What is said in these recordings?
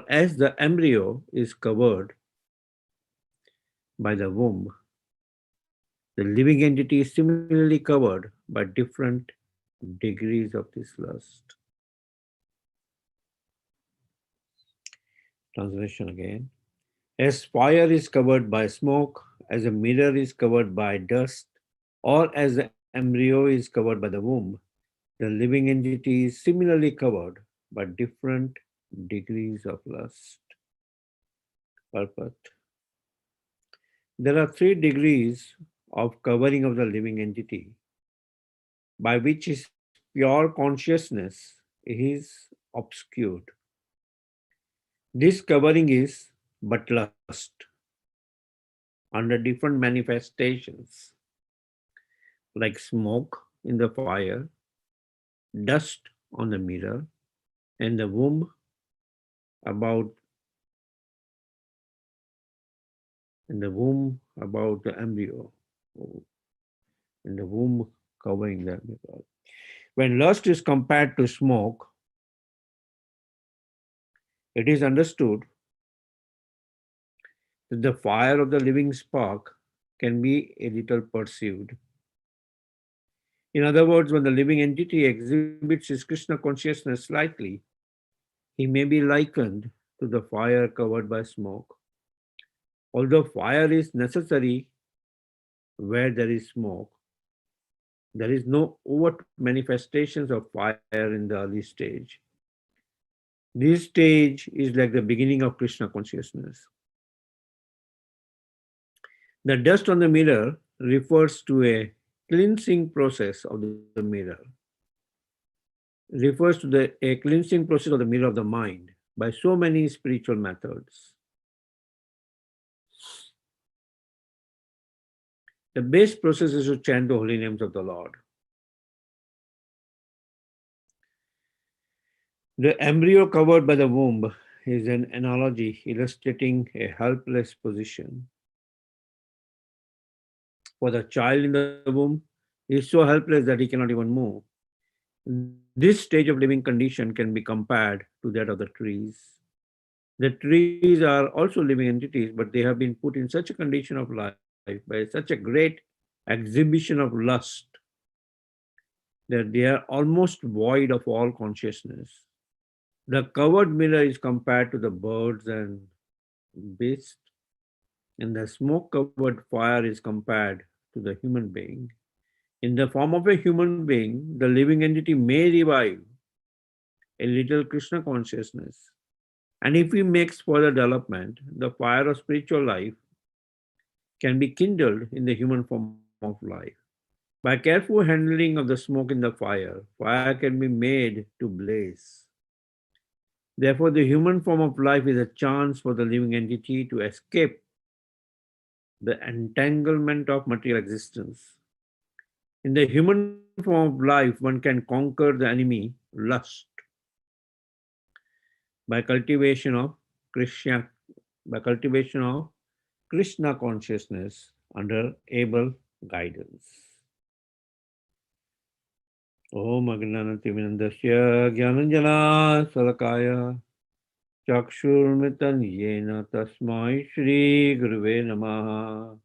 as the embryo is covered by the womb, the living entity is similarly covered by different degrees of this lust. Translation again. As fire is covered by smoke, as a mirror is covered by dust, or as the embryo is covered by the womb, the living entity is similarly covered by different degrees of lust. Perfect. There are 3 degrees of covering of the living entity, by which his pure consciousness is obscured. This covering is but lust under different manifestations, like smoke in the fire, dust on the mirror, and the womb about the embryo, and the womb covering the embryo. When lust is compared to smoke, it is understood that the fire of the living spark can be a little perceived. In other words, when the living entity exhibits his Krishna consciousness slightly, he may be likened to the fire covered by smoke. Although fire is necessary where there is smoke, there is no overt manifestations of fire in the early stage. This stage is like the beginning of Krishna consciousness. The dust on the mirror refers to a cleansing process of the mirror. Refers to a cleansing process of the mirror of the mind by so many spiritual methods. The best process is to chant the holy names of the Lord. The embryo covered by the womb is an analogy illustrating a helpless position. For the child in the womb is so helpless that he cannot even move. This stage of living condition can be compared to that of the trees. The trees are also living entities, but they have been put in such a condition of life by such a great exhibition of lust that they are almost void of all consciousness. The covered mirror is compared to the birds and beasts, and the smoke covered fire is compared to the human being. In the form of a human being, the living entity may revive a little Krishna consciousness. And if he makes further development, the fire of spiritual life can be kindled in the human form of life. By careful handling of the smoke in the fire, fire can be made to blaze. Therefore, the human form of life is a chance for the living entity to escape the entanglement of material existence. In the human form of life, one can conquer the enemy, lust, by cultivation of Krishna, Krishna consciousness under able guidance. Om Agnanatiminandasya Gyananjana Salakaya Chakshurmitan Yena Tasmai Shri Guruve Namaha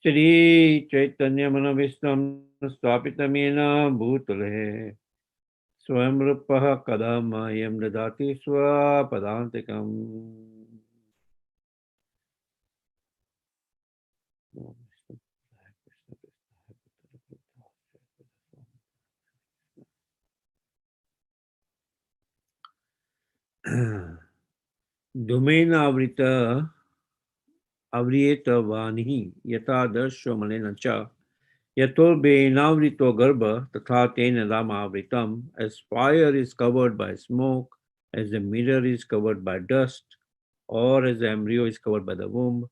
Shri Chaitanya Manavistam Stapitamena Bhutale Swam Rupaha Kadamayam Dadati Swapadantikam. Domaina avrita avriyeta vanihi yata darsho malena cha yato benavrito garbha tatha tena lama avritam. As fire is covered by smoke, as the mirror is covered by dust, or as the embryo is covered by the womb,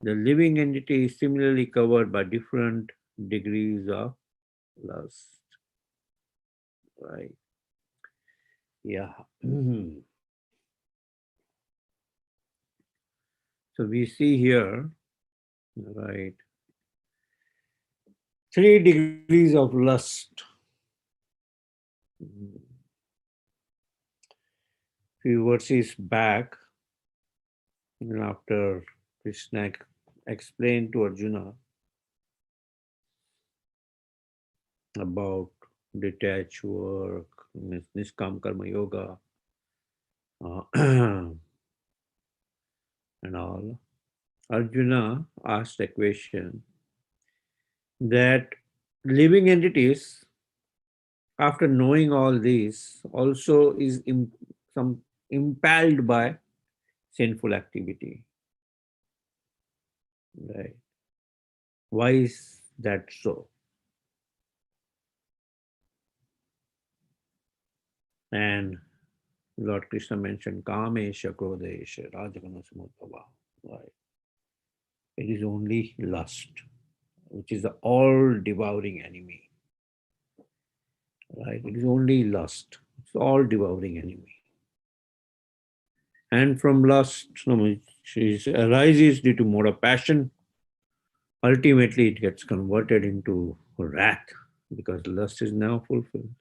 the living entity is similarly covered by different degrees of lust. Right. Yeah. So we see here, right, 3 degrees of lust. few verses back, after Krishna explained to Arjuna about detached work, Niskam Karma Yoga, and all, Arjuna asked a question that living entities, after knowing all this, also is some impelled by sinful activity. Right? Why is that so? And Lord Krishna mentioned Kamesha, Krodesha, Rajagana Samudbhava. Right? It is only lust, which is the all devouring enemy. Right? It is only lust. It's all devouring enemy. And from lust, which arises due to more of passion, ultimately it gets converted into wrath because lust is now fulfilled.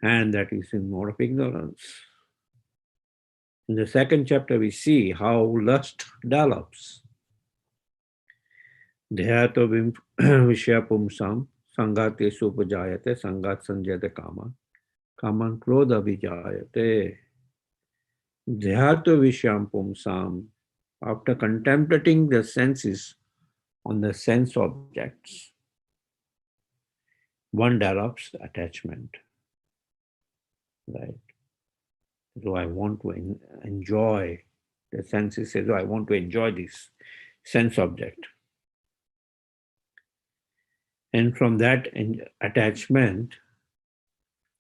And that is in mode of ignorance. In the second chapter, we see how lust develops. Dhyato vishapumsam sangate supajayate sangat sanjayate kama kaman krodha vijayate. Dhyato vishampumsam, after contemplating the senses on the sense objects, one develops attachment. Right? So I want to enjoy, the senses says, I want to enjoy this sense object. And from that attachment,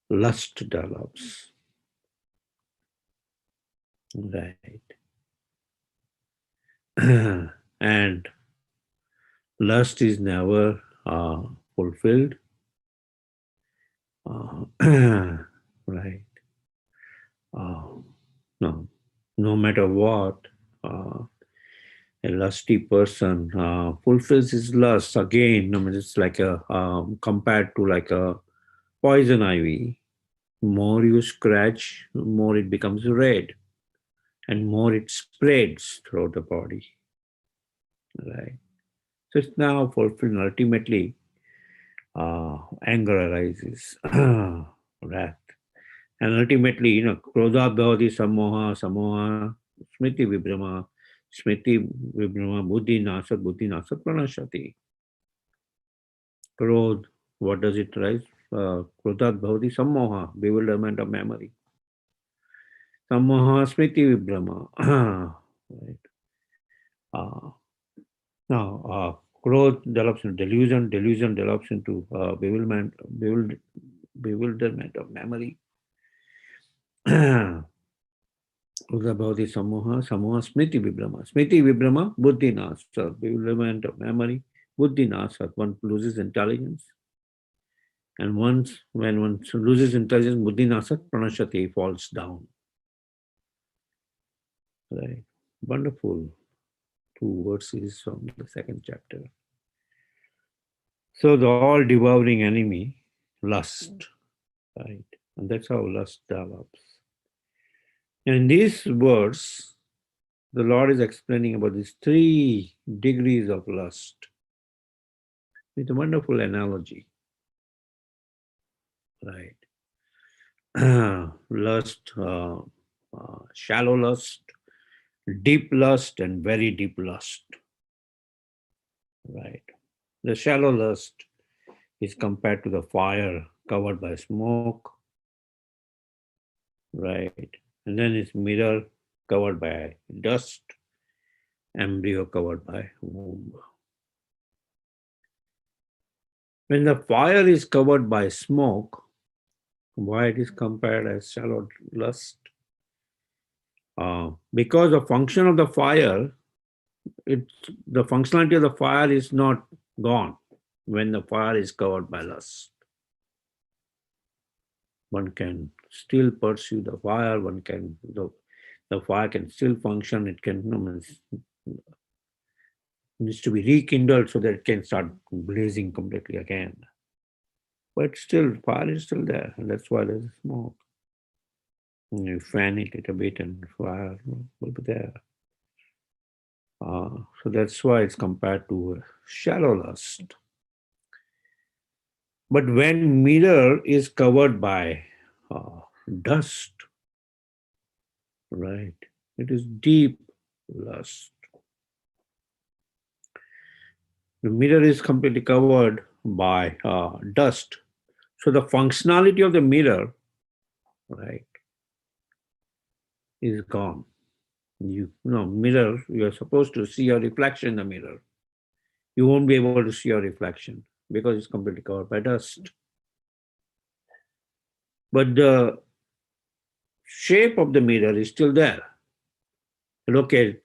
lust develops. Right. And lust is never fulfilled. Right. No, no matter what, a lusty person fulfills his lust again. I mean, it's like a compared to like a poison ivy. More you scratch, more it becomes red, and more it spreads throughout the body. Right. So it's now fulfilled. Ultimately, anger arises, wrath, and ultimately, krodha bhavati samoha, samoha, smriti vibrama, smriti vibrama, buddhi nasat pranashati. Krodh, what does it rise? Krodhat bhavati samoha, bewilderment of memory. Samoha smriti vibrama. Right. Uh, Now, growth develops into delusion, delusion develops into bewilderment of memory. Udabhavati samoha, samoha smriti vibrama. Smriti vibrama, buddhi nasa, bewilderment of memory. Buddhi nasa, one loses intelligence. And when one loses intelligence, buddhi nasa, pranashati, falls down. Right. Wonderful. Two verses from the second chapter. So the all devouring enemy, lust, right? And that's how lust develops. And in these words, the Lord is explaining about these 3 degrees of lust with a wonderful analogy, right? Lust, shallow lust, deep lust, and very deep lust, right? The shallow lust is compared to the fire covered by smoke, right? And then it's mirror covered by dust, embryo covered by womb. When the fire is covered by smoke, why it is compared as shallow lust? Because the function of the fire, the functionality of the fire is not gone when the fire is covered by lust. One can still pursue the fire, the fire can still function, it can needs to be rekindled so that it can start blazing completely again. But still, fire is still there, and that's why there's smoke. You fan it a little bit and fire will be there. So that's why it's compared to shallow lust. But when mirror is covered by uh, dust, right, it is deep lust. The mirror is completely covered by dust. So the functionality of the mirror, right, is gone. Mirror, you're supposed to see your reflection in the mirror. You won't be able to see your reflection because it's completely covered by dust. But the shape of the mirror is still there. Look at,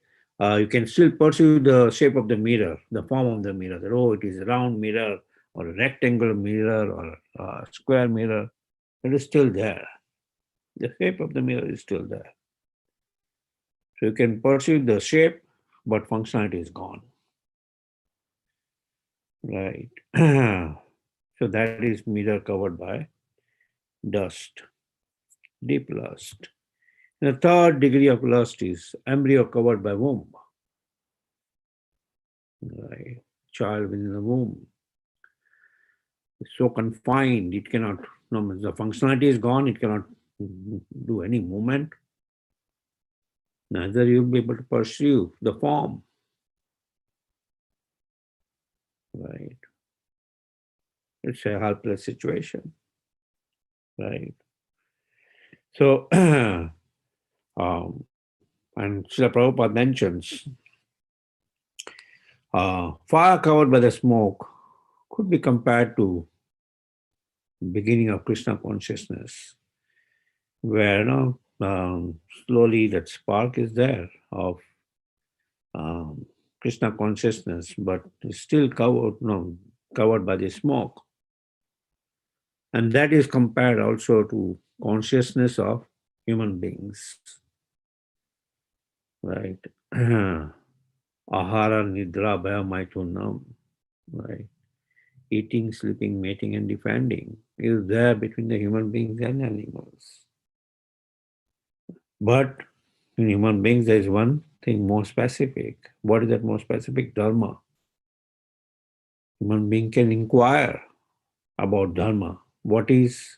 you can still perceive the shape of the mirror, the form of the mirror. That, oh, it is a round mirror or a rectangular mirror or a square mirror. It is still there. The shape of the mirror is still there. So you can perceive the shape, but functionality is gone. Right. So that is mirror covered by dust, deep lust. And the third degree of lust is embryo covered by womb. Right. Child within the womb. It's so confined, it cannot, no, the functionality is gone, it cannot do any movement. Neither you'll be able to pursue the form. Right. It's a helpless situation. Right. So, and Srila Prabhupada mentions fire covered by the smoke could be compared to beginning of Krishna consciousness, where slowly that spark is there of Krishna consciousness, but it's still covered by the smoke. And that is compared also to consciousness of human beings, right? Ahara, nidra, bhaya, maitunam, right? Eating, sleeping, mating, and defending is there between the human beings and animals. But in human beings, there is one thing more specific. What is that more specific? Dharma. Human being can inquire about dharma. What is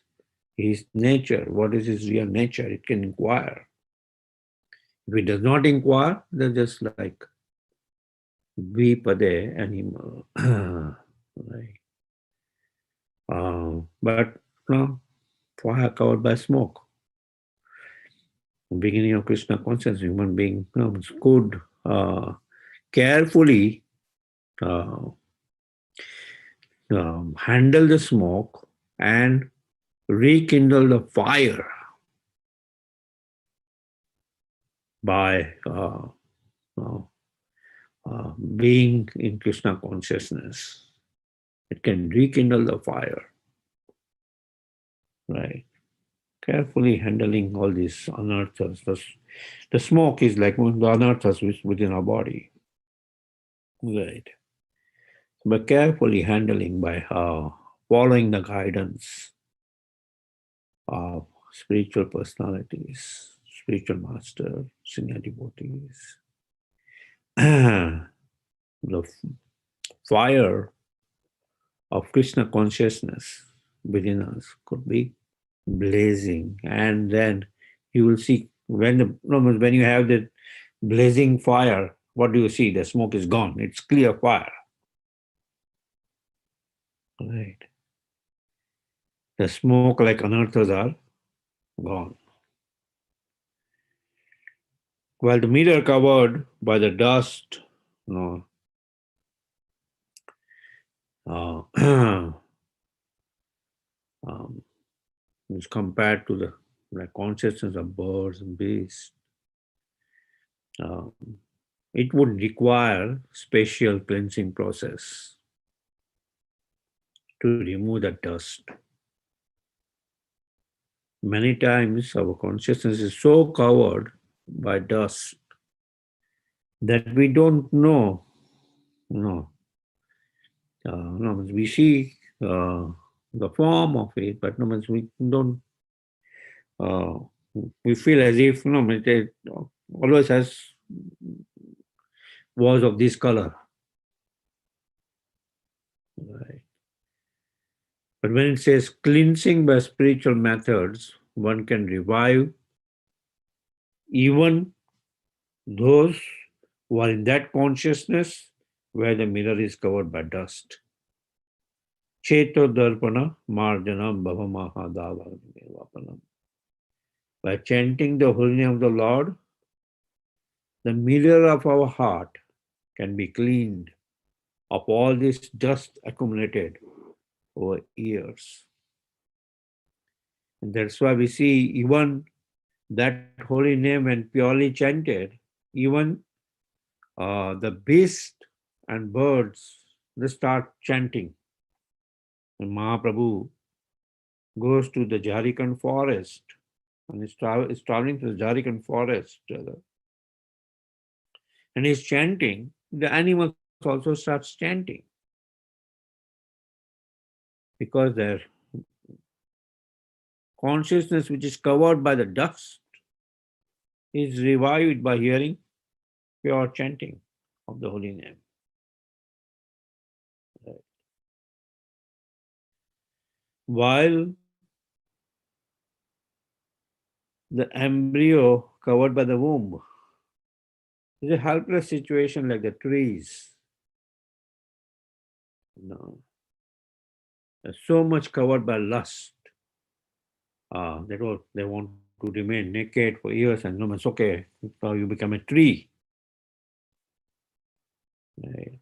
his nature? What is his real nature? It can inquire. If it does not inquire, they're just like Dvipade animal. Right. But no, fire covered by smoke. Beginning of Krishna conscious, human being could carefully uh, handle the smoke and rekindle the fire by being in Krishna consciousness. It can rekindle the fire, right? Carefully handling all these anarthas. The smoke is like the anarthas within our body, right? But carefully handling by following the guidance of spiritual personalities, spiritual master, senior devotees. The fire of Krishna consciousness within us could be blazing, and then you will see when you have the blazing fire, what do you see? The smoke is gone. It's clear fire. Right. The smoke like anarthas are gone. While the mirror covered by the dust, uh, um, is compared to the consciousness of birds and beasts. Um, it would require special cleansing process to remove the dust. Many times our consciousness is so covered by dust that we don't know, we see the form of it, but we don't We feel as if it always has was of this color. Right. But when it says cleansing by spiritual methods, one can revive even those who are in that consciousness where the mirror is covered by dust. Cheto darpana marjanam bhavamaha davapanam. By chanting the holy name of the Lord, the mirror of our heart can be cleaned of all this dust accumulated over years. And that's why we see even that holy name when purely chanted, even the beast and birds, they start chanting. And Mahaprabhu goes to the Jharkhand forest and is traveling to the Jharkhand forest and he's chanting, the animals also starts chanting because their consciousness, which is covered by the dust, is revived by hearing pure chanting of the holy name. While the embryo covered by the womb is a helpless situation like the trees. No. They're so much covered by lust. They want to remain naked for years and no, it's okay. So you become a tree. Right.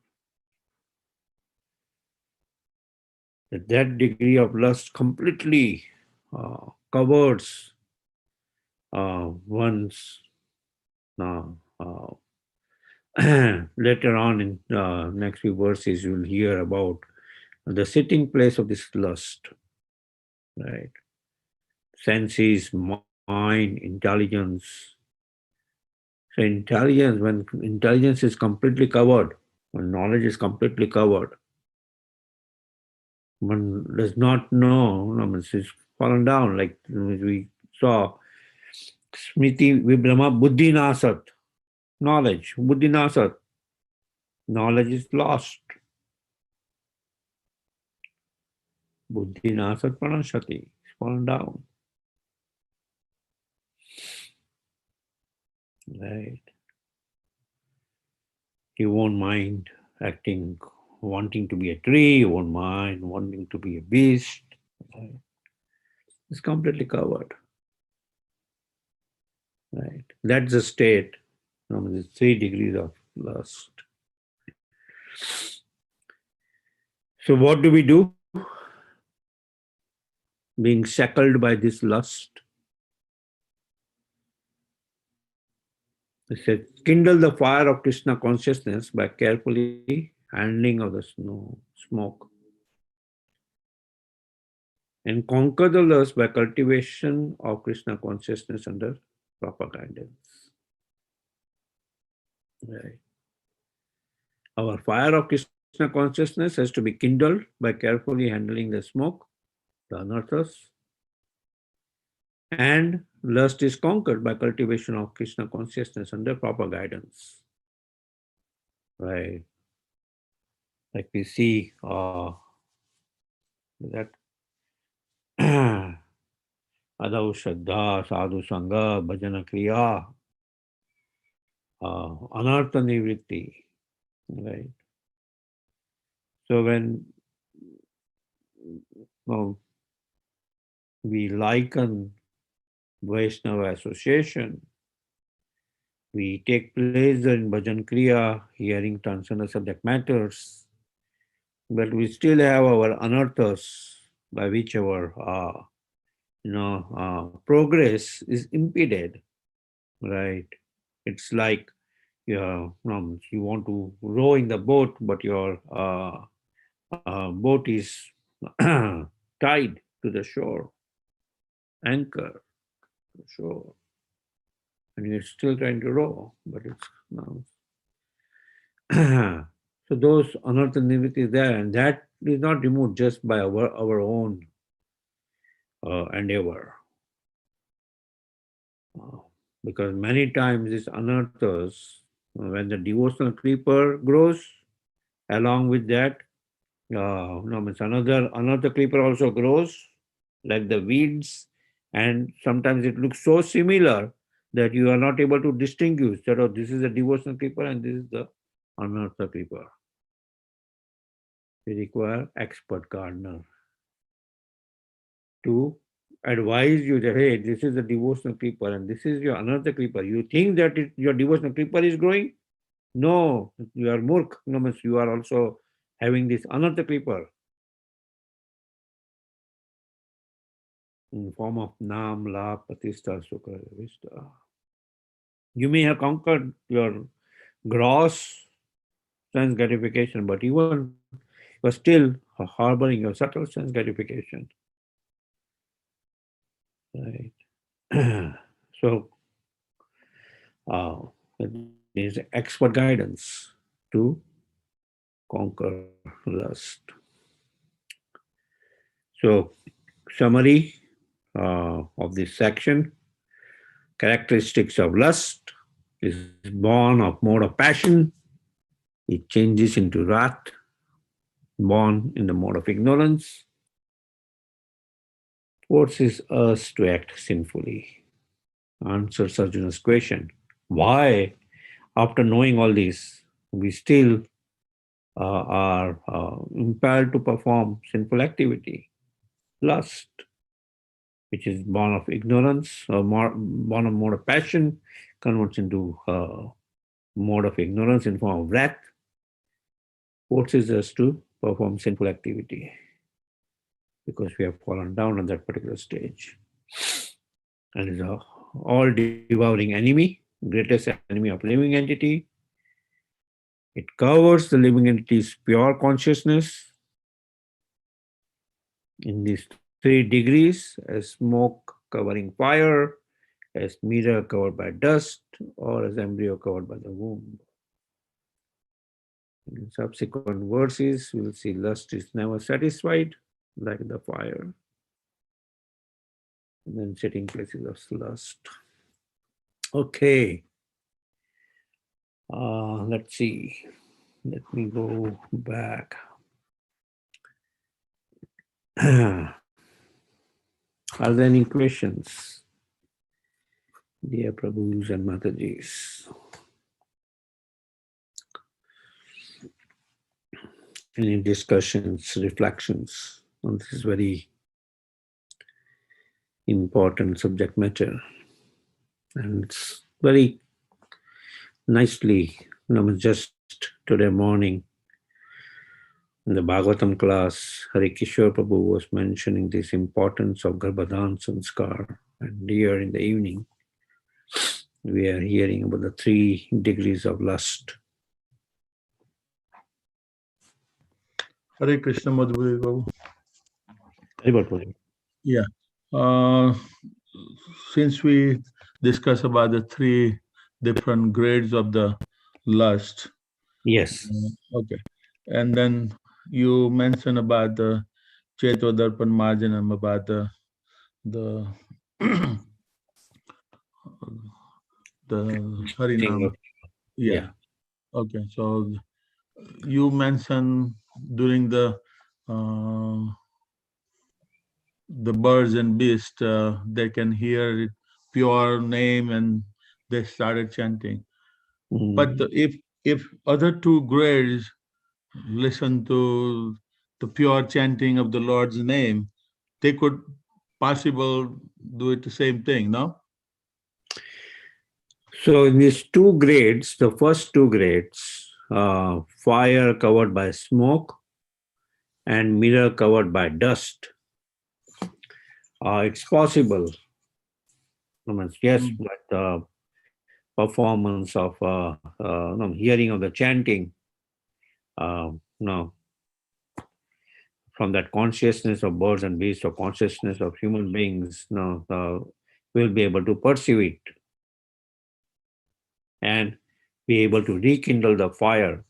That degree of lust completely covers one's later on in next few verses you'll hear about the sitting place of this lust, right? Senses, mind, intelligence. So intelligence, when intelligence is completely covered, when knowledge is completely covered, one does not know, it's fallen down, like we saw, Smriti Vibrama Buddhi Nasat, knowledge, Buddhi Nasat, knowledge is lost. Buddhi Nasat Pranashati, it's fallen down. Right. You won't mind acting, wanting to be a tree, you won't mind wanting to be a beast. Right. It's completely covered. Right. That's the state. There's 3 degrees of lust. So what do we do? Being shackled by this lust. It says, kindle the fire of Krishna consciousness by carefully handling of the smoke. And conquer the lust by cultivation of Krishna consciousness under proper guidance. Right. Our fire of Krishna consciousness has to be kindled by carefully handling the smoke, the anarthas, and lust is conquered by cultivation of Krishna consciousness under proper guidance. Right. Like we see that Adau Shraddha, Sadhu Sangha, Bhajana Kriya, Anartha Nivritti. Right. So when we liken Vaishnava association, we take pleasure in Bhajan Kriya, hearing transcendental subject matters, but we still have our anarthas by which our progress is impeded, right? It's like you want to row in the boat, but your boat is tied to the shore, anchor to the shore, and you're still trying to row, but it's so those anartha nivritti is there, and that is not removed just by our own endeavor. Uh, because many times this unearthers, when the devotional creeper grows, along with that, no, means another creeper also grows, like the weeds, and sometimes it looks so similar that you are not able to distinguish that, oh, this is a devotional creeper and this is the unearther creeper. We require expert gardener to advise you that, hey, this is a devotional creeper and this is your another creeper. You think that your devotional creeper is growing? No, you are murk. No, means you are also having this another creeper in form of Nam, La, Patista, Sukha, Vista. You may have conquered your gross sense gratification, but even you are still harboring your subtle sense gratification. Right. So, it needs expert guidance to conquer lust. So, summary of this section: characteristics of lust is born of mode of passion, it changes into wrath, born in the mode of ignorance, forces us to act sinfully. Answers Arjuna's question: why, after knowing all this, we still are impelled to perform sinful activity? Lust, which is born of ignorance, or born of mode of passion, converts into mode of ignorance in form of wrath, forces us to perform sinful activity because we have fallen down on that particular stage. And is a all devouring enemy, greatest enemy of living entity. It covers the living entity's pure consciousness in these 3 degrees: as smoke covering fire, as mirror covered by dust, or as embryo covered by the womb. In subsequent verses, we'll see lust is never satisfied, like the fire. And then sitting places of lust. Okay. Let's see. Let me go back. Are there any questions, dear Prabhus and Matajis? Any discussions, reflections on this very important subject matter? And it's very nicely, just today morning in the Bhagavatam class, Hari Kishore Prabhu was mentioning this importance of Garbhadan Sanskar, and here in the evening, we are hearing about the 3 degrees of lust. Hare Krishna, Madhupati Babu. Hari. Yeah. Since we discuss about the 3 different grades of the lust. Yes. Okay. And then you mentioned about the Chetodarpan Marjanam, about the the Harinam. Yeah. Okay. So you mentioned during the birds and beasts, they can hear pure name and they started chanting. But if other 2 grades listen to the pure chanting of the Lord's name, they could possible do it the same thing, no? So in these 2 grades, the first 2 grades, fire covered by smoke and mirror covered by dust, it's possible. Yes, but performance of hearing of the chanting, no, from that consciousness of birds and beasts or consciousness of human beings, no, we'll be able to perceive it and be able to rekindle the fire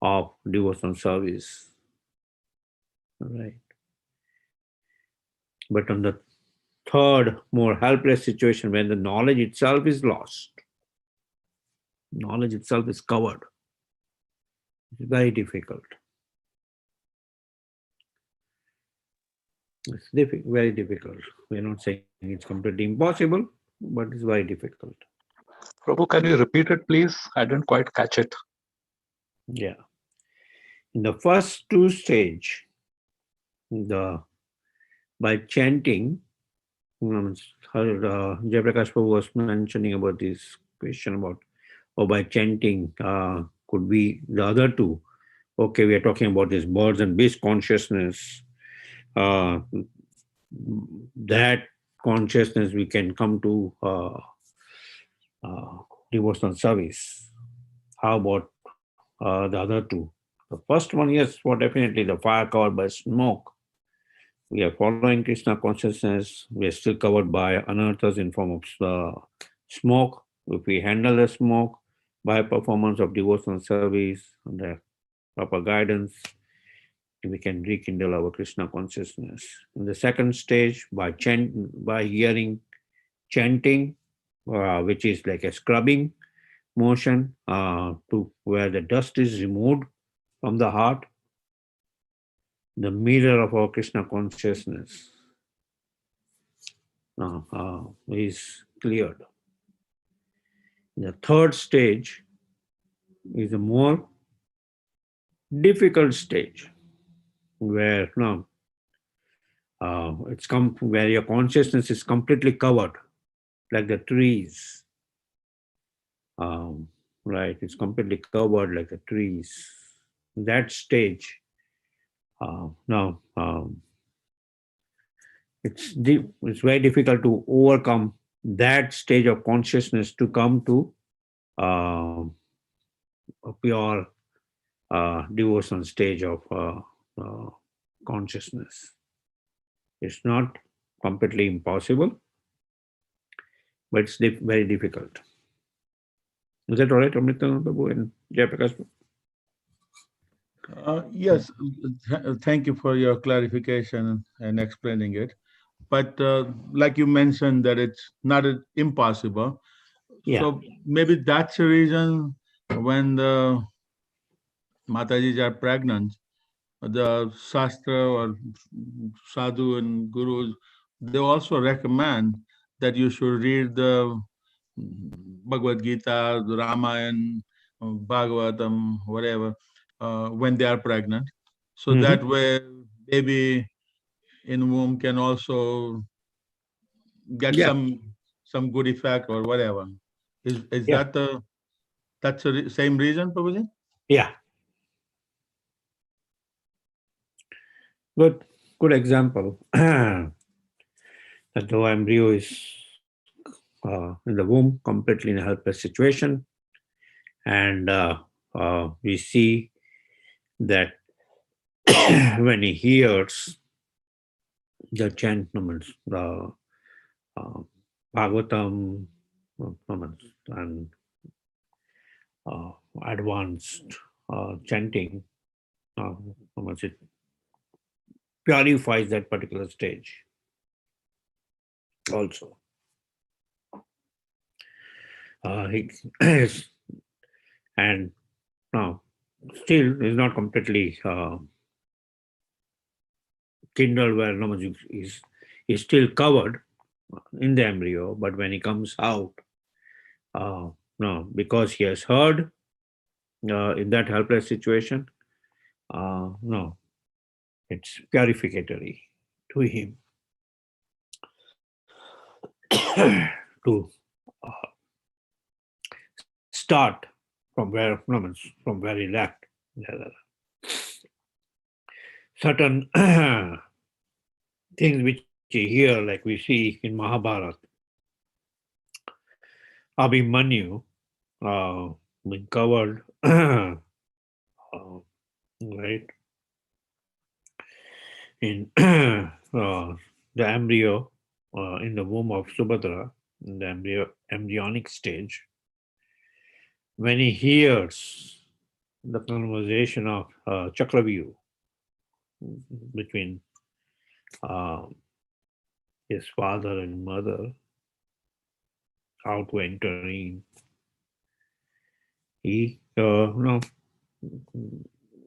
of devotional service. Right. But on the third, more helpless situation when the knowledge itself is lost. Knowledge itself is covered. It's very difficult. It's very difficult. We're not saying it's completely impossible, but it's very difficult. Prabhu, can you repeat it, please? I didn't quite catch it. Yeah. In the first two stage, by chanting, Jayaprakash Prabhu was mentioning about this question about, by chanting, could be the other two. Okay, we are talking about this birds and beast consciousness. That consciousness we can come to devotional service. How about the other two? The first one, yes, for definitely the fire covered by smoke. We are following Krishna consciousness. We are still covered by anarthas in form of smoke. If we handle the smoke by performance of devotional service and the proper guidance, we can rekindle our Krishna consciousness. In the second stage, by hearing chanting, which is like a scrubbing motion to where the dust is removed from the heart, the mirror of our Krishna consciousness is cleared. The third stage is a more difficult stage where where your consciousness is completely covered, like the trees. Right, it's completely covered like the trees. That stage, it's very difficult to overcome that stage of consciousness to come to a pure devotional stage of consciousness. It's not completely impossible, but it's very difficult. Is that all right, Amritanand Babu and Jayaprakash? Yes, thank you for your clarification and explaining it. But like you mentioned that it's not impossible. Yeah. So maybe that's the reason when the Matajis are pregnant, the Shastra or Sadhu and Gurus, they also recommend that you should read the Bhagavad Gita, the Ramayana, Bhagavatam, whatever, when they are pregnant. So that way, baby in womb can also get some good effect or whatever. Is that that's the same reason, Prabhuji? Yeah. Good example. That the embryo is in the womb, completely in a helpless situation, and we see that when he hears the chant moments, the Bhagavatam moments, and advanced chanting moments, it purifies that particular stage also. And now still is not completely kindled where is still covered in the embryo, but when he comes out, because he has heard in that helpless situation, it's purificatory to him to start from where he left. Certain things which you hear, like we see in Mahabharata, Abhimanyu being covered, right, in the embryo in the womb of Subhadra, in the embryonic stage. When he hears the conversation of Chakravyuh between his father and mother, how to enter in. He, no,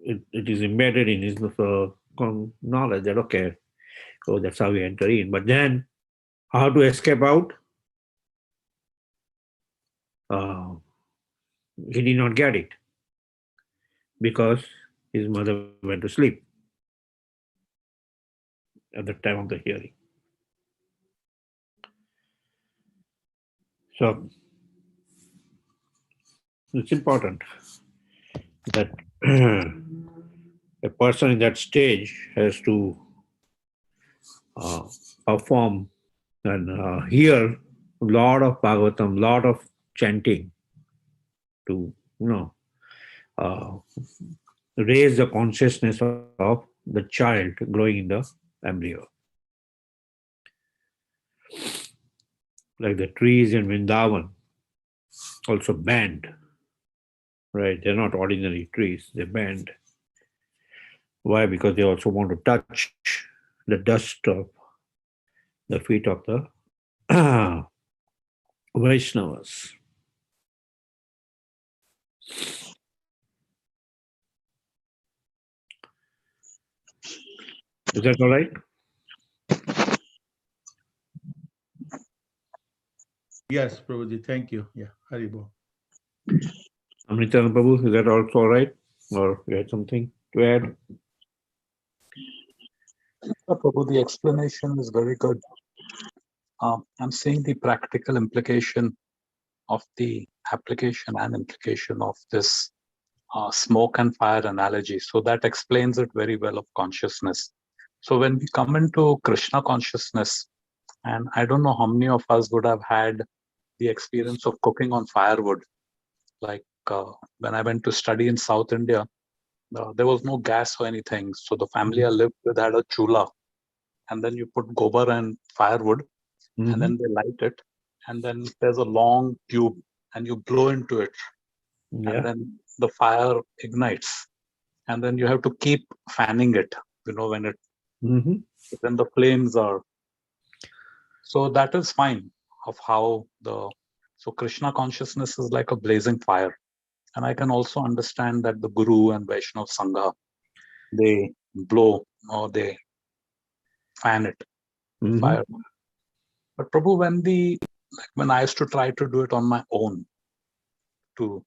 it is embedded in his knowledge that, okay, so that's how we enter in. But then, how to escape out? Uh, he did not get it because his mother went to sleep at the time of the hearing. So it's important that a person in that stage has to perform and hear a lot of Bhagavatam, lot of chanting to, uh, raise the consciousness of the child growing in the embryo. Like the trees in Vrindavan also bend, right? They're not ordinary trees, they bend. Why? Because they also want to touch the dust of the feet of the Vaishnavas. Is that all right? Yes, Prabhuji, thank you. Yeah, Haribol. Amritan Prabhu, is that also all right? Or you had something to add? Prabhu, the explanation is very good. I'm seeing the practical implication of the application and implication of this smoke and fire analogy. So that explains it very well of consciousness. So when we come into Krishna consciousness, and I don't know how many of us would have had the experience of cooking on firewood. Like when I went to study in South India, there was no gas or anything. So the family I lived with had a chula, and then you put gobar and firewood, and then they light it, and then there's a long tube, and you blow into it, and then the fire ignites, and then you have to keep fanning it. When it then the flames are. So that is fine. Of how so Krishna consciousness is like a blazing fire. And I can also understand that the Guru and Vaishnav Sangha, they blow or they fan it, fire. But Prabhu, when I used to try to do it on my own, to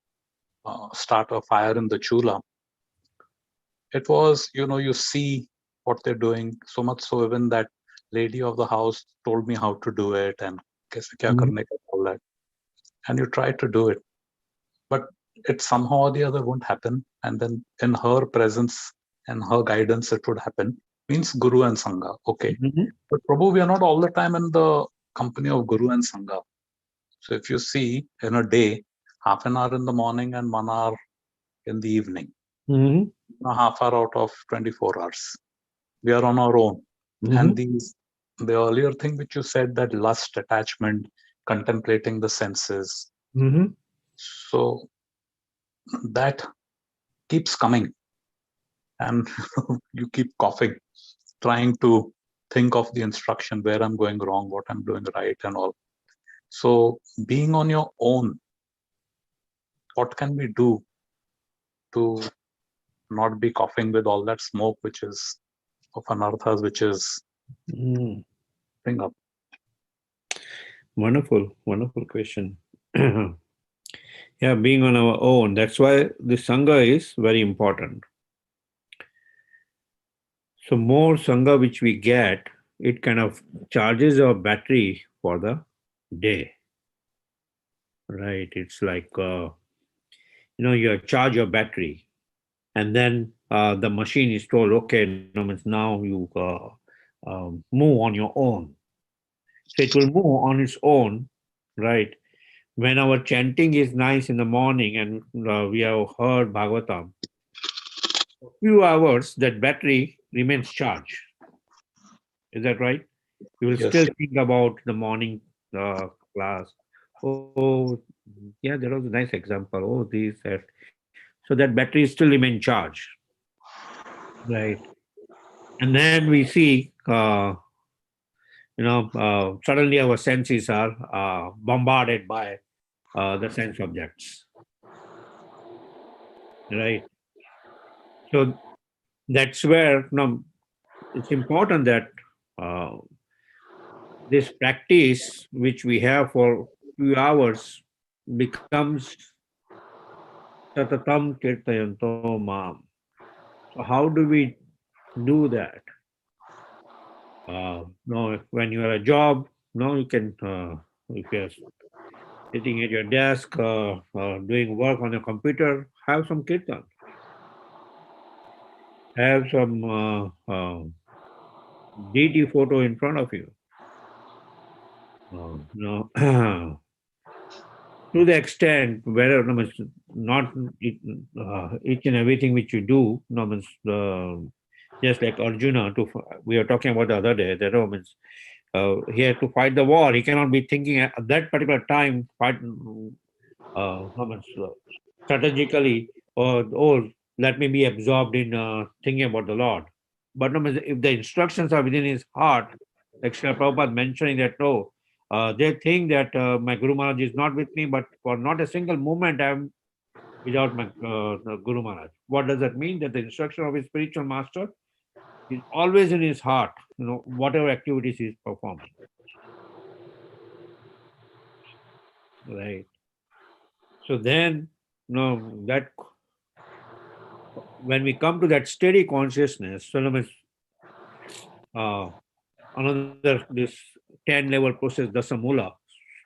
start a fire in the chula, it was, you see what they're doing, so much so even that lady of the house told me how to do it and kaise kya karne ka, all that. And you try to do it, but it somehow or the other won't happen. And then in her presence and her guidance, it would happen. Means Guru and Sangha. Okay. But Prabhu, we are not all the time in the company of Guru and Sangha. So if you see in a day, half an hour in the morning and 1 hour in the evening, a half hour out of 24 hours, we are on our own. And the earlier thing which you said, that lust, attachment, contemplating the senses. So that keeps coming, and you keep coughing, trying to think of the instruction, where I'm going wrong, what I'm doing right, and all. So being on your own, what can we do to not be coughing with all that smoke which is of anarthas, which is thing up? Wonderful question. Yeah, being on our own. That's why the Sangha is very important. So more Sangha which we get, it kind of charges our battery for the day. Right? It's like, you charge your battery, and then the machine is told, okay, now you move on your own. So it will move on its own, right? When our chanting is nice in the morning and we have heard Bhagavatam, a few hours that battery remains charged. Is that right? You will still think about the morning class. Oh, yeah, there was a nice example. Oh, this, that. So that battery still remain charged, right? And then we see suddenly our senses are bombarded by the sense objects, right? So that's where it's important that uh, this practice which we have for few hours becomes tatatam kirtayanto mam. So how do we do that? When you are a job, you can, if you're sitting at your desk, doing work on your computer, have some kirtan, have some deity photo in front of you. To the extent where not each and everything which you do, just like Arjuna, we were talking about the other day, that he had to fight the war. He cannot be thinking at that particular time, strategically, or let me be absorbed in thinking about the Lord. But if the instructions are within his heart, like Srila Prabhupada mentioning that, they think that my Guru Maharaj is not with me, but for not a single moment I am without my Guru Maharaj. What does that mean? That the instruction of his spiritual master is always in his heart, whatever activities he is performing. Right. So then, that when we come to that steady consciousness, another this 10-level process, Dasamula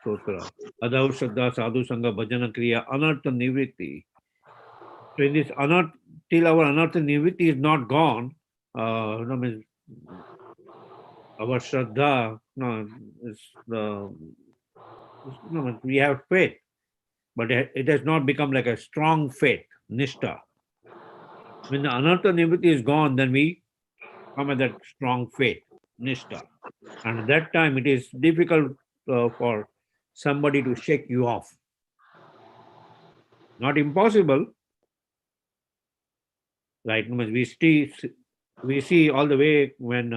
Stotra, Adhav Shraddha Sadhu Sangha Bhajana Kriya, Anartha Nivritti. So in this till our Anartha Nivritti is not gone, our Shraddha, is we have faith, but it has not become like a strong faith, Nishtha. When the Anartha Nivritti is gone, then we come at that strong faith, Nishtha. And at that time, it is difficult for somebody to shake you off. Not impossible, right? We see all the way when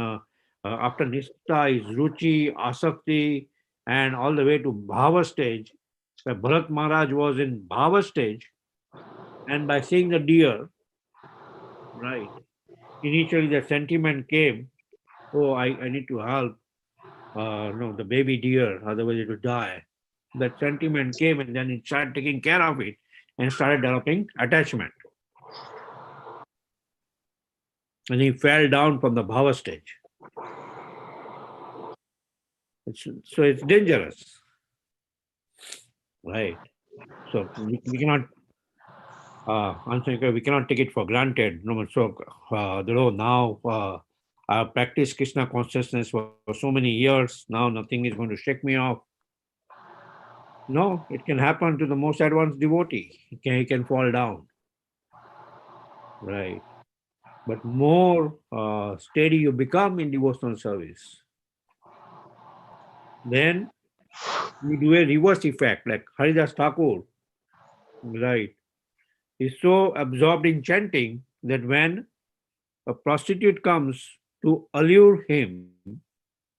after Nishtha is Ruchi, Asakti, and all the way to Bhava stage, where Bharat Maharaj was in Bhava stage, and by seeing the deer, right, initially the sentiment came, I need to help the baby deer, otherwise it will die. That sentiment came and then he started taking care of it and started developing attachment. And he fell down from the bhava stage. So it's dangerous, right? So we cannot we cannot take it for granted. So now I have practiced Krishna consciousness for so many years. Now nothing is going to shake me off. No, it can happen to the most advanced devotee. He can fall down, right? But more steady you become in devotional service, then you do a reverse effect, like Haridas Thakur, right? He's so absorbed in chanting that when a prostitute comes to allure him,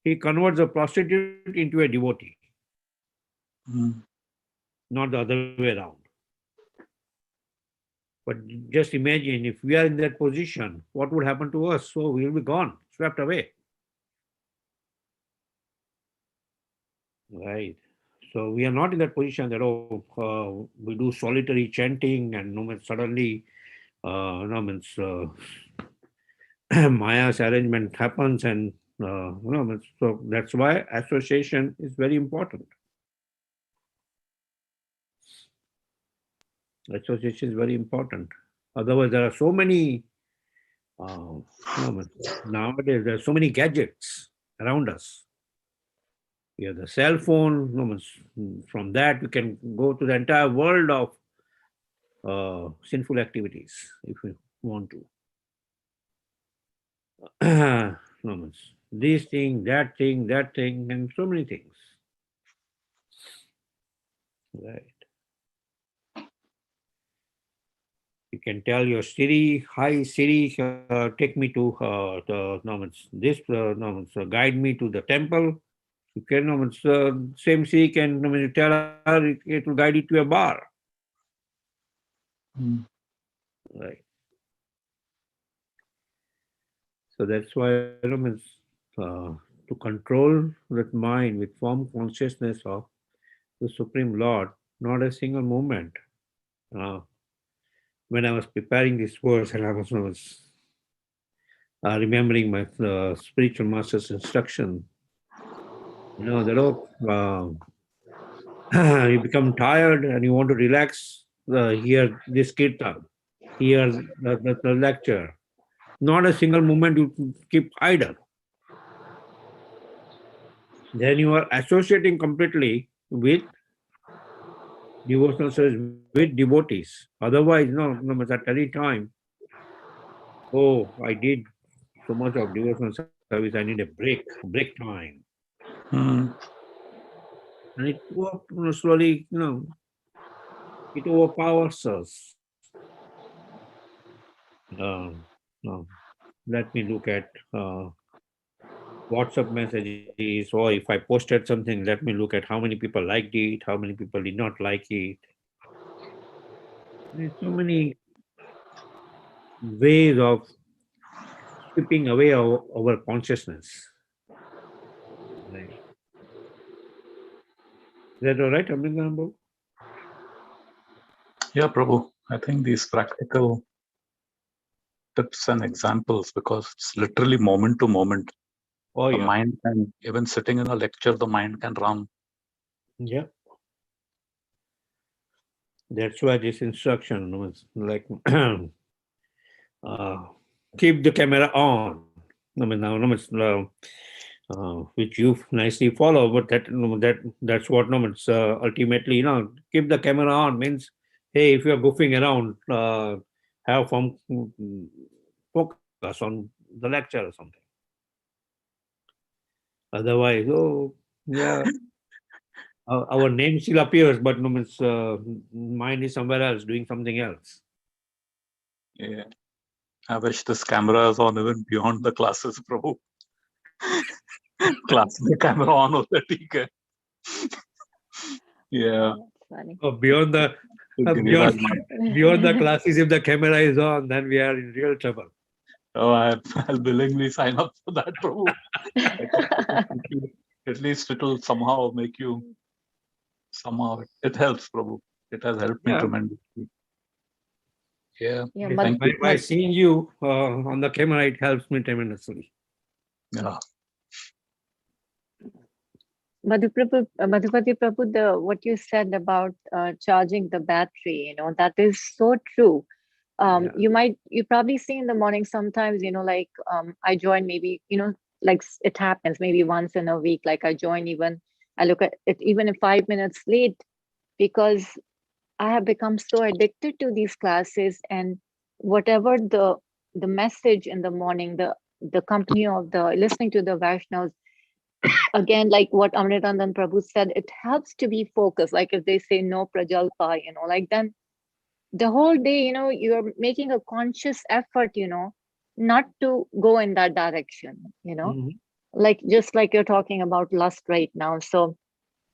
he converts a prostitute into a devotee, not the other way around. But just imagine if we are in that position, what would happen to us? So we will be gone, swept away. Right. So we are not in that position that, we do solitary chanting and suddenly Maya's arrangement happens and so that's why association is very important. Association is very important. Otherwise, there are so many nowadays there are so many gadgets around us. We have the cell phone. From that, we can go to the entire world of sinful activities if we want to. This thing, that thing, and so many things. Right. can tell your Siri, hi Siri, take me to guide me to the temple. You can, same Siri can, tell her it will guide you to a bar. Right. So that's why, to control that mind with firm consciousness of the Supreme Lord, not a single moment. When I was preparing this verse, and I was remembering my spiritual master's instruction, you become tired and you want to relax, hear this kirtan, hear the lecture. Not a single moment you keep idle. Then you are associating completely with devotional service, with devotees. Otherwise, no, at any time, oh, I did so much of devotional service, I need a break time. And it slowly, it overpowers us. No. Let me look at WhatsApp messages, or if I posted something, let me look at how many people liked it, how many people did not like it. There's so many ways of stripping away our consciousness. Right. Is that all right, Amrinda? Yeah, Prabhu. I think these practical tips and examples, because it's literally moment to moment. Oh, The yeah. mind can, even sitting in a lecture, the mind can run. Yeah. That's why this instruction was like, keep the camera on. Which you nicely follow, but that's what ultimately, keep the camera on means, hey, if you're goofing around, have some focus on the lecture or something. Otherwise, oh yeah, our name still appears, but mind is somewhere else doing something else. Yeah. I wish this camera is on even beyond the classes, Prabhu. Class the camera on होता है, ठीक है. Yeah. Funny. Oh, beyond the classes, if the camera is on, then we are in real trouble. Oh, I'll willingly sign up for that, Prabhu. At least it will somehow make you, it helps, Prabhu. It has helped me tremendously. Yeah. Yeah, Thank you. By seeing you on the camera, it helps me tremendously. Yeah. Madhupati Prabhu, what you said about charging the battery, that is so true. You probably see in the morning sometimes, like I join maybe, like it happens maybe once in a week, like I join I look at it even if 5 minutes late, because I have become so addicted to these classes, and whatever the message in the morning, the company of the listening to the Vaishnavas, again, like what Amritanand Prabhu said, it helps to be focused. Like if they say no prajalpa, like then the whole day, you're making a conscious effort, not to go in that direction, like just like you're talking about lust right now. So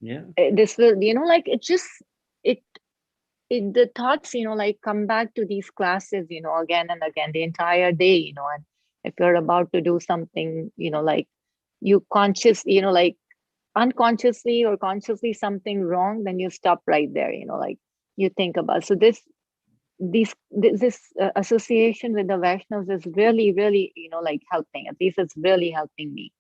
yeah, this will, like it just, it the thoughts, like come back to these classes, again and again the entire day, and if you're about to do something, like you conscious, like unconsciously or consciously something wrong, then you stop right there, like you think about. So this association with the Vaishnavas is really, really, like helping. At least it's really helping me.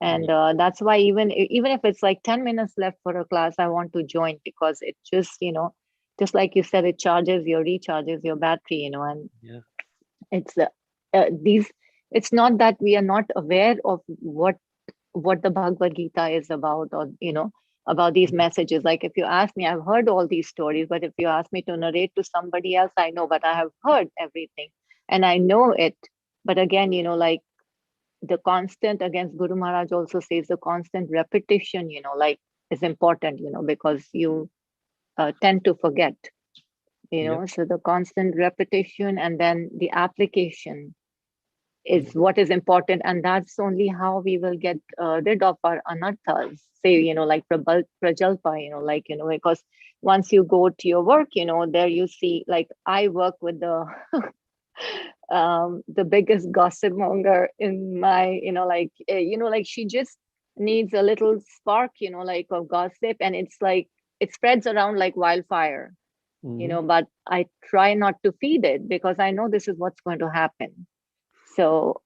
And that's why even if it's like 10 minutes left for a class, I want to join, because it just, just like you said, it recharges your battery, and yeah, it's it's not that we are not aware of what the Bhagavad Gita is about, or about these messages. Like if you ask me, I've heard all these stories, but if you ask me to narrate to somebody else, I know, but I have heard everything and I know it. But again, like the constant, against Guru Maharaj also says, the constant repetition, like is important, because you tend to forget. So the constant repetition and then the application is what is important, and that's only how we will get rid of our anarthas. Say, like Prajalpa, because once you go to your work, there you see, like I work with the biggest gossip monger in my, like she just needs a little spark, like of gossip, and it's like it spreads around like wildfire, but I try not to feed it because I know this is what's going to happen. So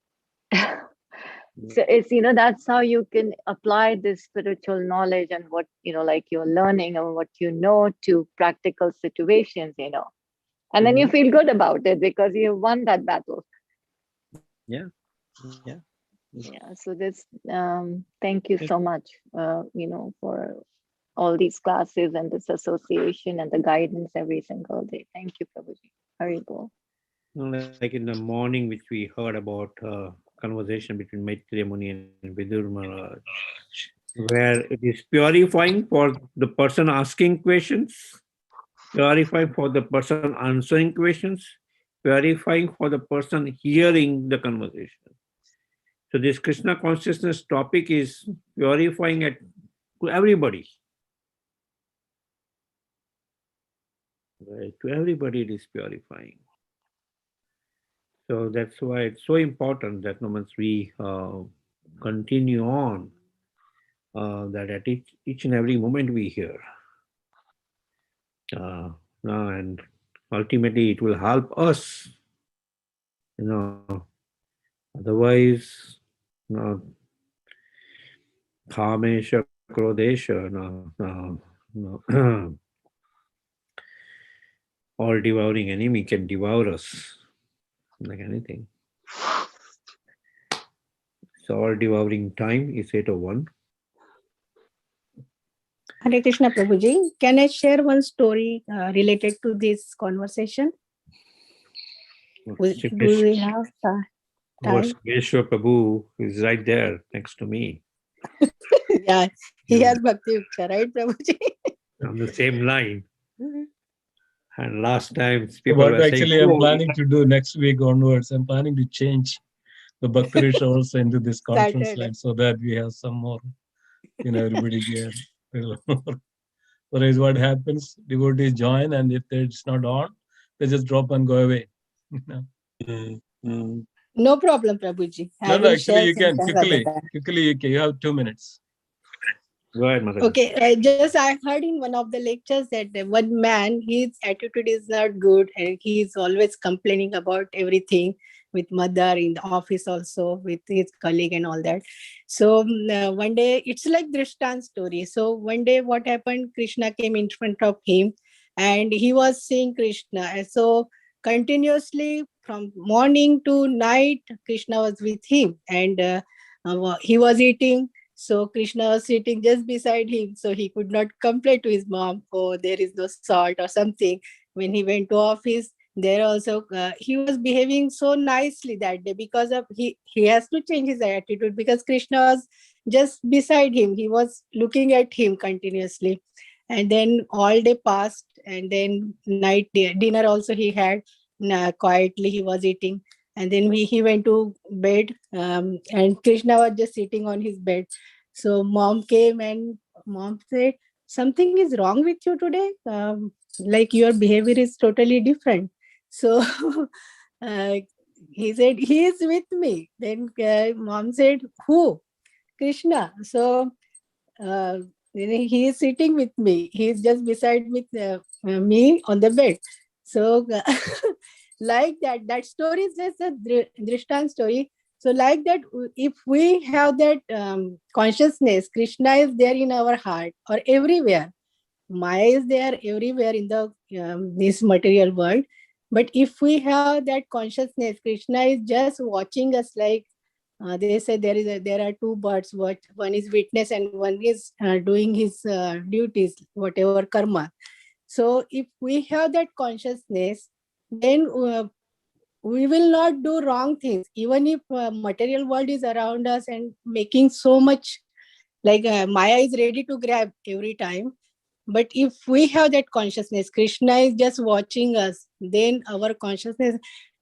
so it's, that's how you can apply this spiritual knowledge and what, like you're learning and what to practical situations, and then you feel good about it because you won that battle. Yeah. So this thank you so much for all these classes and this association and the guidance every single day. Thank you, Prabhuji. Haribol. Like in the morning, which we heard about conversation between Maitreya Muni and Vidur Maharaj, where it is purifying for the person asking questions, purifying for the person answering questions, purifying for the person hearing the conversation. So this Krishna consciousness topic is purifying to everybody. Right? To everybody it is purifying. So that's why it's so important that once we continue on, that at each and every moment we hear. And ultimately it will help us, otherwise, Kamesha, Krodesha, all devouring enemy can devour us like anything. So all devouring time is 801. Hare Krishna Prabhuji, can I share one story related to this conversation? Do we have time? Yeshwar Prabhu is right there next to me. Yeah, he has Bhakti Uksha, right, Prabhuji? On the same line. And last time people were actually saying, I'm planning to do next week onwards. I'm planning to change the Bhakti Risha also into this conference line so that we have some more, everybody get a little more. Otherwise, what happens? Devotees join, and if it's not on, they just drop and go away. No problem, Prabhuji. No, actually, you can quickly. You have 2 minutes. Go ahead, Mother. Okay, I heard in one of the lectures that one man, his attitude is not good and he is always complaining about everything with mother in the office, also with his colleague and all that. So one day, it's like Drishtan story. So one day what happened, Krishna came in front of him and he was seeing Krishna. And so continuously from morning to night, Krishna was with him and he was eating. So Krishna was sitting just beside him. So he could not complain to his mom, oh, there is no salt or something. When he went to office, there also, he was behaving so nicely that day because of he has to change his attitude because Krishna was just beside him. He was looking at him continuously. And then all day passed and then night dinner also he had. Quietly he was eating. And then he went to bed and Krishna was just sitting on his bed. So mom came and mom said, something is wrong with you today? Like your behavior is totally different. So he said, he is with me. Then mom said, who? Krishna. So he is sitting with me. He is just beside me on the bed. So like that story is just a Drishtan story. So like that, if we have that consciousness, Krishna is there in our heart or everywhere. Maya is there everywhere in the this material world. But if we have that consciousness, Krishna is just watching us like they say there are two birds. One is witness and one is doing his duties, whatever karma. So if we have that consciousness, then we will not do wrong things. Even if material world is around us and making so much, like Maya is ready to grab every time. But if we have that consciousness, Krishna is just watching us, then our consciousness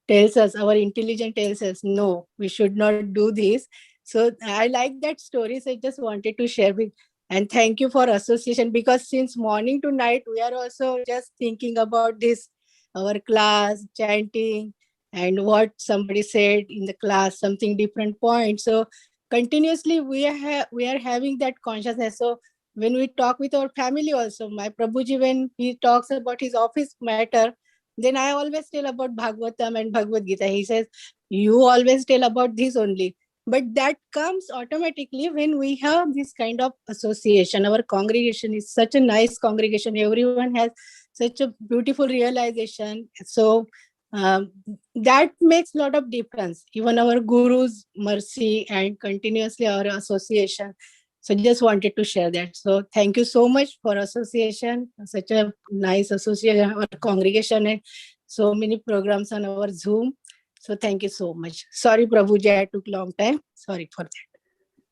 tells us, our intelligence tells us, no, we should not do this. So I like that story. So I just wanted to share with, and thank you for association, because since morning to night, we are also just thinking about this, our class, chanting, and what somebody said in the class, something different point. So continuously we are having that consciousness. So when we talk with our family also, my Prabhuji, when he talks about his office matter, then I always tell about Bhagavatam and Bhagavad Gita. He says, you always tell about this only. But that comes automatically when we have this kind of association. Our congregation is such a nice congregation. Everyone has such a beautiful realization. So that makes a lot of difference. Even our Guru's mercy and continuously our association. So just wanted to share that. So thank you so much for association, such a nice association, our congregation, and so many programs on our Zoom. So thank you so much. Sorry, Prabhuji, I took long time. Sorry for that.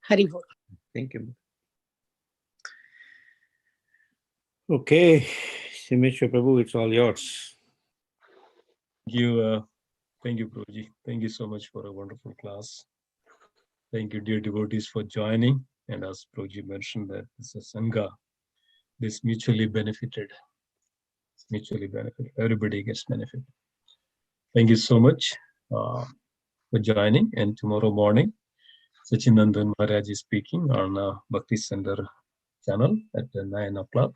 Hari Bol. Thank you. Okay, Simeshwar Prabhu, it's all yours. Thank you, Prabhuji. Thank you so much for a wonderful class. Thank you, dear devotees, for joining. And as Prabhuji mentioned, that this is Sangha, this mutually benefited. Everybody gets benefit. Thank you so much for joining. And tomorrow morning, Sachinandan Maharaj is speaking on Bhakti Center channel at 9 o'clock.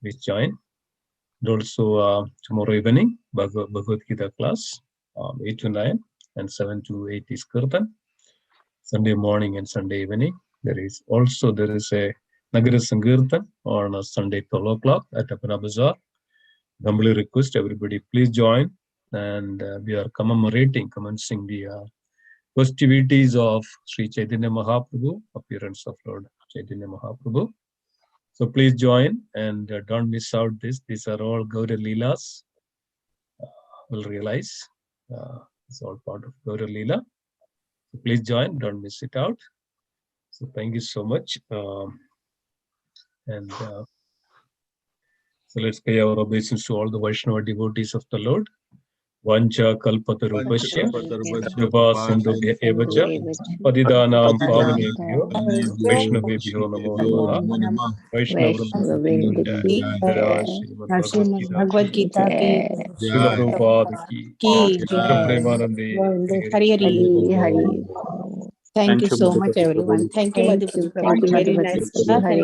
Please join. And also tomorrow evening, Bhagavad Gita class, 8 to 9 and 7 to 8 is Kirtan. Sunday morning and Sunday evening. There is a Nagara Sankirtan on a Sunday 12 o'clock at Apana Bazaar. Humbly request everybody, please join. And we are commencing the festivities of Sri Chaitanya Mahaprabhu, appearance of Lord Chaitanya Mahaprabhu. So please join and don't miss out this. These are all Gaura Leelas. Will realize it's all part of Gaura Leela. So please join, don't miss it out. So thank you so much. So let's pay our obeisance to all the Vaishnava devotees of the Lord. Vancha kalpatarupasya kripa sindhubhya evacha patidanam pavanebhyo Vaishnavebhyo namo namaha. Vaishnavavrinda Srimad Bhagavad Gita ki Srila Prabhupada ki Srila Premanande Hari Hari. Hari. Thank you so much, everyone. Thank you, Thank Madhupati you. Prabhuji. Thank you, Very Madhupati nice Prabhu. class and Hari.